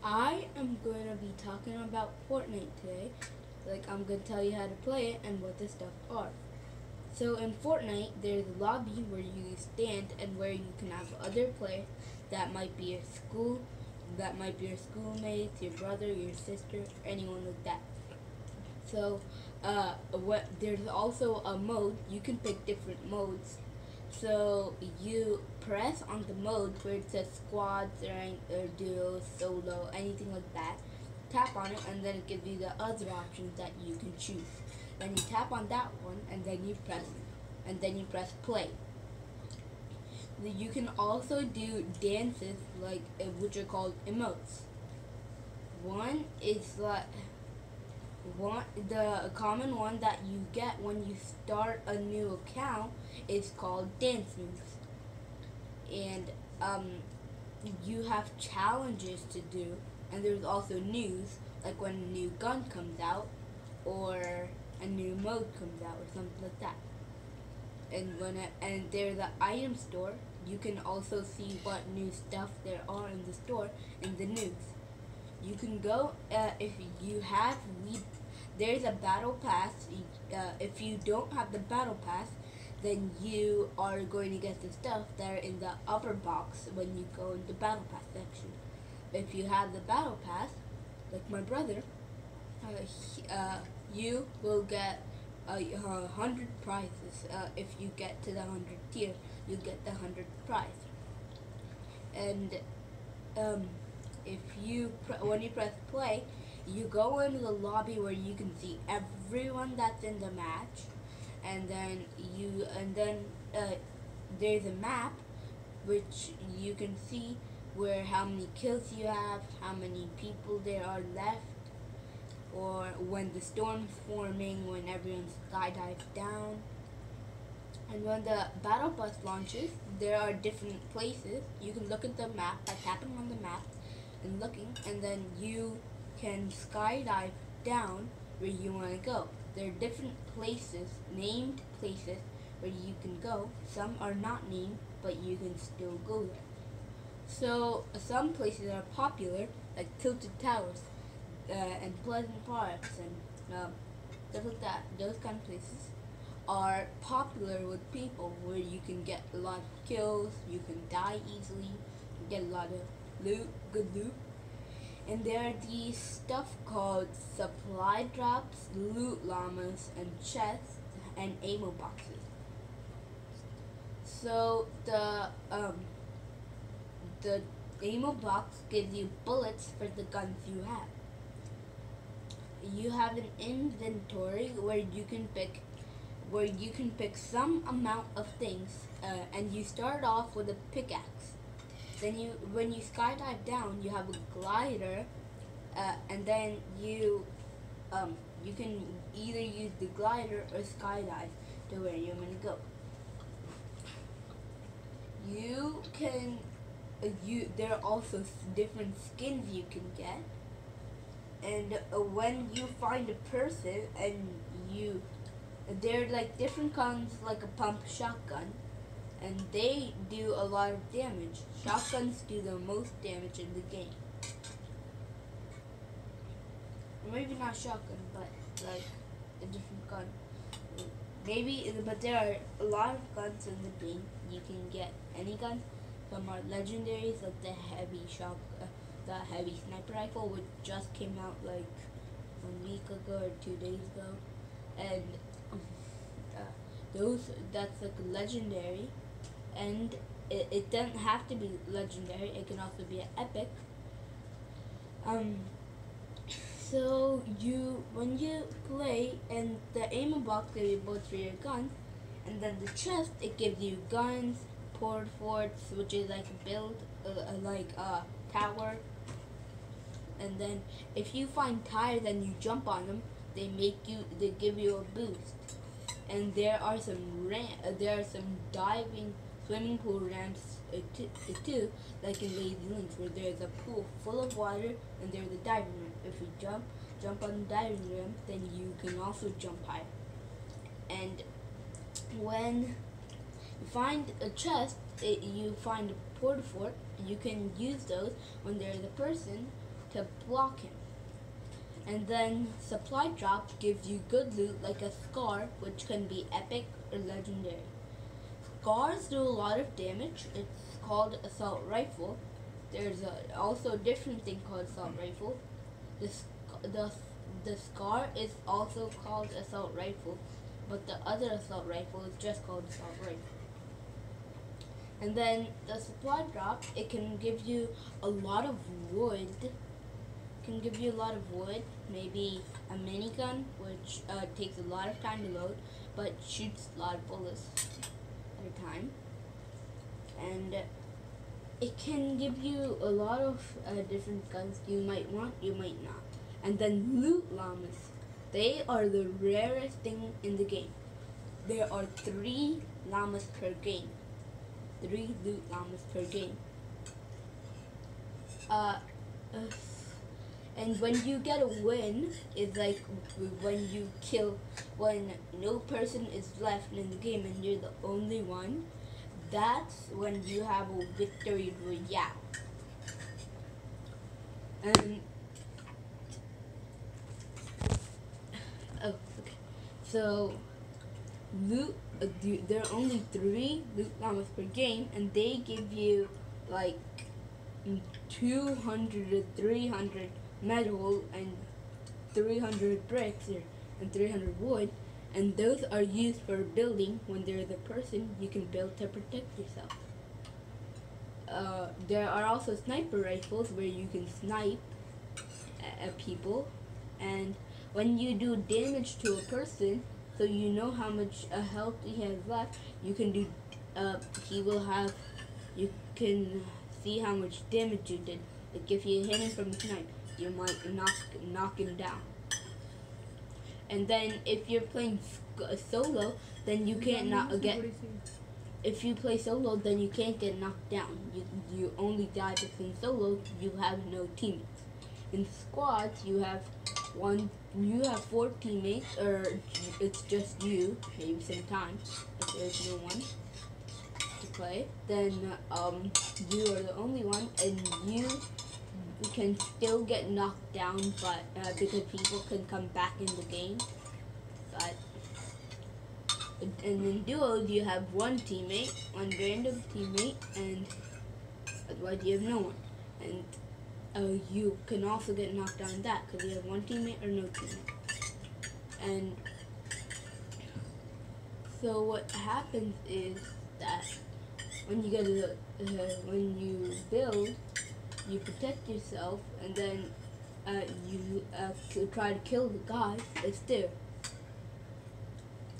I am going to be talking about Fortnite today. I'm going to tell you how to play it and what the stuff are. So in Fortnite, there's a lobby where you stand and where you can have other players that might be your school, that might be your schoolmates, your brother, your sister, anyone like that. So, there's also a mode. You can pick different modes. So you press on the mode where it says squads or duos, solo, anything like that. Tap on it, and then it gives you the other options that you can choose. Then you tap on that one, and then you press play. You can also do dances which are called emotes. One is the common one that you get when you start a new account is called dance moves, and you have challenges to do, and there's also news, like when a new gun comes out or a new mode comes out or something like that. And there's the item store. You can also see what new stuff there are in the store in the news. You can go if you have there's a battle pass. If you don't have the battle pass, then you are going to get the stuff that are in the upper box when you go in the battle pass section. If you have the battle pass, like my brother, you will get 100 prizes. If you get to the 100 tier, you get the 100 prize. And when you press play, you go into the lobby where you can see everyone that's in the match, and then there's a map which you can see where how many kills you have, how many people there are left, or when the storm's forming, when everyone skydives down. And when the battle bus launches, there are different places. You can look at the map by tapping on the map and looking, and then you can skydive down where you want to go. There are different places, named places, where you can go. Some are not named, but you can still go there. So some places are popular, like Tilted Towers and Pleasant Parks and stuff like that. Those kind of places are popular with people where you can get a lot of kills, you can die easily, you get a lot of good loot. And there are these stuff called supply drops, loot llamas, and chests, and ammo boxes. So the ammo box gives you bullets for the guns you have. You have an inventory where you can pick some amount of things, and you start off with a pickaxe. Then when you skydive down, you have a glider, and then you can either use the glider or skydive to where you're gonna go. You can there are also different skins you can get, and when you find a person and they're like different guns, like a pump shotgun, and they do a lot of damage. Shotguns do the most damage in the game. Or maybe not shotgun, but like a different gun. But there are a lot of guns in the game. You can get any gun. Some are legendaries, like the the heavy sniper rifle, which just came out like 1 week ago or 2 days ago, and that's like legendary, and it doesn't have to be legendary. It can also be an epic. So when you play, and the ammo box gives you bullets for your guns, and then the chest, it gives you guns, port forts, which is like a build, like a tower. And then if you find tires and you jump on them, they give you a boost. And there are some diving swimming pool ramps too, like in Lazy Links, where there's a pool full of water and there's a diving ramp. If you jump on the diving ramp, then you can also jump higher. And when you find a chest, you find a porta fort, and you can use those when there's a person to block him. And then supply drop gives you good loot like a scar, which can be epic or legendary. Scars do a lot of damage. It's called assault rifle. There's also a different thing called assault rifle. The scar is also called assault rifle, but the other assault rifle is just called assault rifle. And then the supply drop, it can give you a lot of wood. Maybe a minigun, which takes a lot of time to load, but shoots a lot of bullets at a time. And it can give you a lot of different guns you might want, you might not. And then loot llamas. They are the rarest thing in the game. There are 3 llamas per game. 3 loot llamas per game. And when you get a win, it's like when no person is left in the game and you're the only one. That's when you have a victory royale. And so loot. There are only 3 loot llamas per game, and they give you like 200 to 300 metal and 300 bricks and 300 wood, and those are used for building. When there's a person, you can build to protect yourself. There are also sniper rifles where you can snipe at people, and when you do damage to a person, so you know how much health he has left, you can do. You can see how much damage you did. Like if you hit him from the snipe, you might knock him down. And then if you're playing solo, then you can't get. If you play solo, then you can't get knocked down. You only die because in solo you have no teammates. In squads you have 4 teammates, or it's just you. Maybe sometimes if there's no one to play, then you are the only one, and you can still get knocked down, but because people can come back in the game. But and in duos you have one random teammate, and otherwise you have no one. And you can also get knocked down that because you have one teammate or no teammate. And so what happens is that when you build, you protect yourself, and then you try to kill the guy that's there.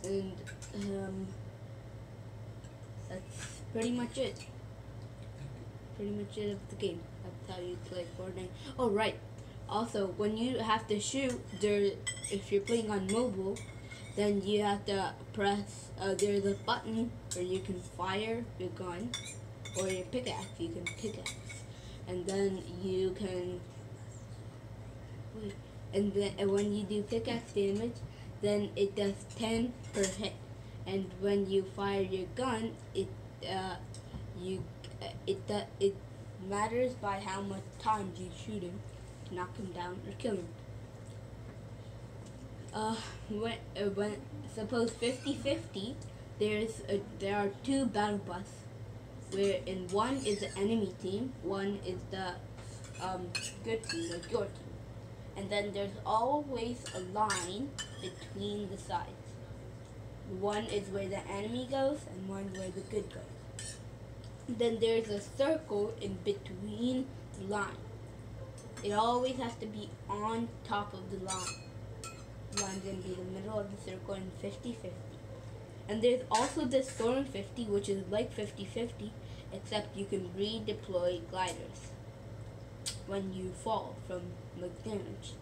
And that's pretty much it. Pretty much it of the game. That's how you play Fortnite. Oh right. Also, when you have to shoot, if you're playing on mobile, then you have to press. There's a button where you can fire your gun or your pickaxe. You can pickaxe, and then you can. And when you do pickaxe damage, then it does 10 per hit. And when you fire your gun, it matters by how much times you shoot him to knock him down or kill him. When suppose 50-50, there are 2 battle bus, where in one is the enemy team, one is the good team, like your team. And then there's always a line between the sides. One is where the enemy goes, and one where the good goes. Then there's a circle in between the line. It always has to be on top of the line. The line's going to be the middle of the circle and 50-50. And there's also this storm 50, which is like 50-50, except you can redeploy gliders when you fall from damage.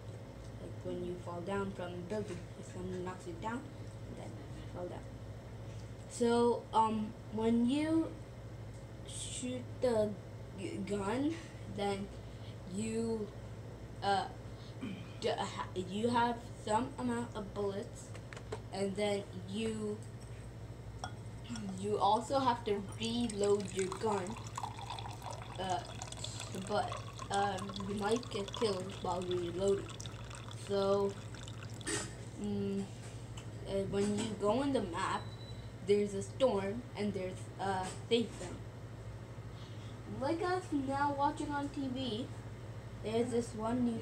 Like when you fall down from a building, if someone knocks you down, then you fall down. So when you shoot the gun, then you have some amount of bullets, and then you also have to reload your gun. But you might get killed while reloading. So, mm, when you go on the map, there's a storm and there's a safe zone. Like us now watching on TV, there's this one new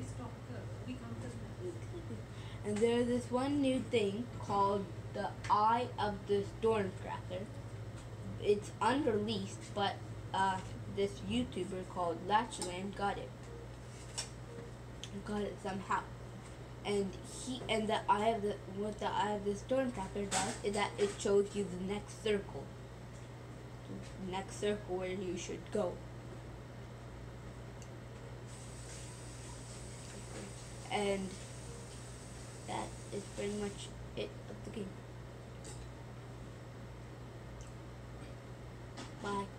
and there's this one new thing called the Eye of the Storm Tracker. It's unreleased, but this YouTuber called Latchland got it somehow. And the eye of the what the Eye of the Storm Tracker does is that it shows you the next circle where you should go. And that is pretty much it of the game. Bye.